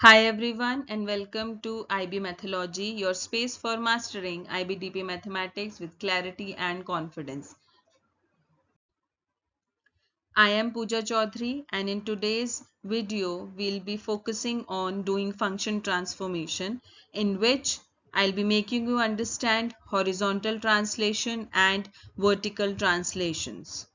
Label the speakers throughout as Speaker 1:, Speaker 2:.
Speaker 1: Hi everyone and welcome to IB Methodology, your space for mastering IBDP mathematics with clarity and confidence. I am Pooja Chaudhary and in today's video we'll be focusing on doing function transformation, in which I'll be making you understand horizontal translation and vertical translations.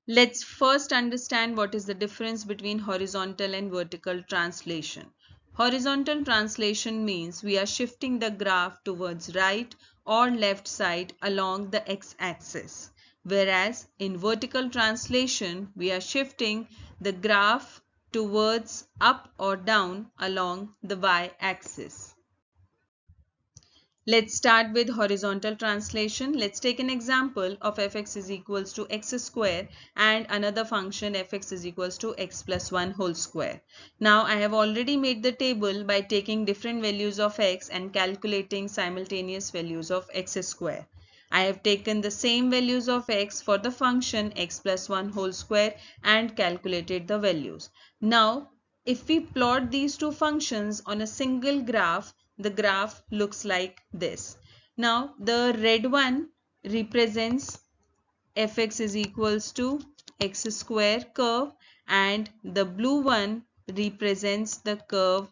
Speaker 1: Let's first understand what is the difference between horizontal and vertical translation. Horizontal translation means we are shifting the graph towards right or left side along the x-axis, whereas in vertical translation we are shifting the graph towards up or down along the y-axis. Let's start with horizontal translation. Let's take an example of fx is equals to x square and another function fx is equals to x plus 1 whole square. Now I have already made the table by taking different values of x and calculating simultaneous values of x square. I have taken the same values of x for the function x plus 1 whole square and calculated the values. Now if we plot these two functions on a single graph, the graph looks like this. Now the red one represents fx is equals to x square curve and the blue one represents the curve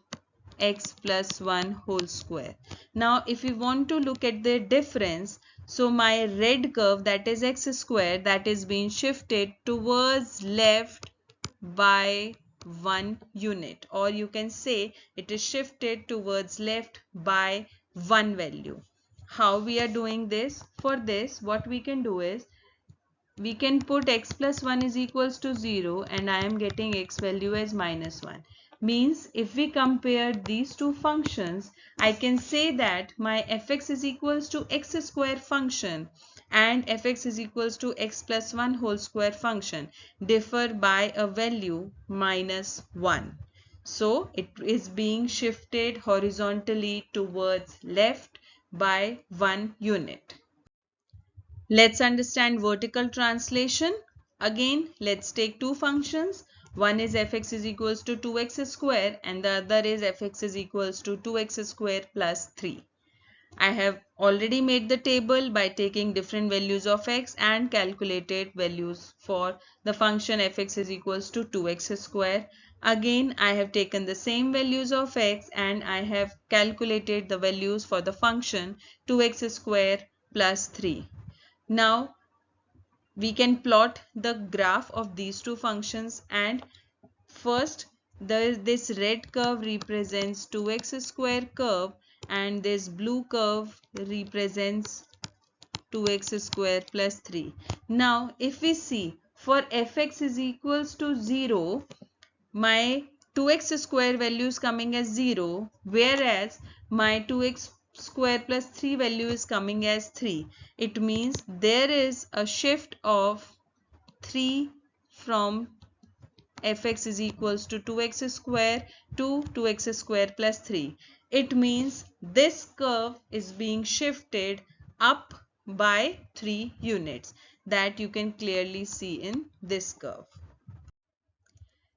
Speaker 1: x plus 1 whole square. Now if we want to look at the difference, so my red curve, that is x square, that is being shifted towards left by 1 unit, or you can say it is shifted towards left by 1 value. How we are doing this? For this, what we can do is we can put x plus 1 is equals to 0 and I am getting x value as minus 1. Means if we compare these two functions, I can say that my fx is equals to x square function and fx is equals to x plus 1 whole square function differ by a value minus 1. So it is being shifted horizontally towards left by 1 unit. Let's understand vertical translation. Again, let's take two functions. One is fx is equals to 2x square and the other is fx is equals to 2x square plus 3. I have already made the table by taking different values of x and calculated values for the function fx is equals to 2x square. Again, I have taken the same values of x and I have calculated the values for the function 2x square plus 3. Now we can plot the graph of these two functions, and first this red curve represents 2x square curve and this blue curve represents 2x square plus 3. Now if we see for fx is equals to 0, my 2x square value is coming as 0, whereas my 2x square plus 3 value is coming as 3. It means there is a shift of 3 from fx is equals to 2x square to 2x square plus 3. It means this curve is being shifted up by 3 units, that you can clearly see in this curve.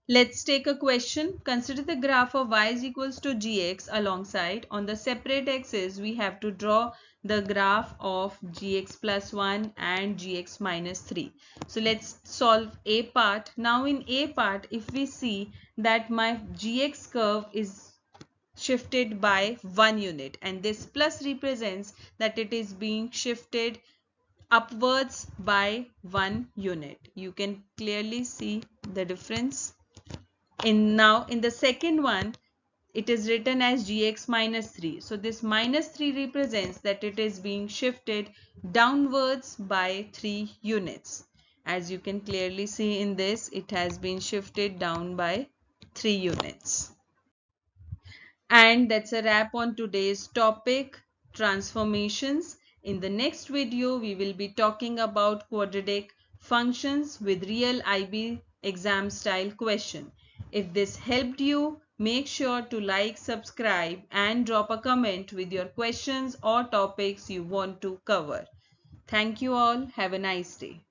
Speaker 1: Let's take a question. Consider the graph of y is equals to gx alongside. On the separate axis, we have to draw the graph of gx plus 1 and gx minus 3. So let's solve a part. Now in a part, if we see that my gx curve is shifted by 1 unit and this plus represents that it is being shifted upwards by 1 unit. You can clearly see the difference. Now in the second one, it is written as gx minus 3. So this minus 3 represents that it is being shifted downwards by 3 units. As you can clearly see in this, it has been shifted down by 3 units. And that's a wrap on today's topic, transformations. In the next video, we will be talking about quadratic functions with real IB exam style question. If this helped you, make sure to like, subscribe and drop a comment with your questions or topics you want to cover. Thank you all. Have a nice day.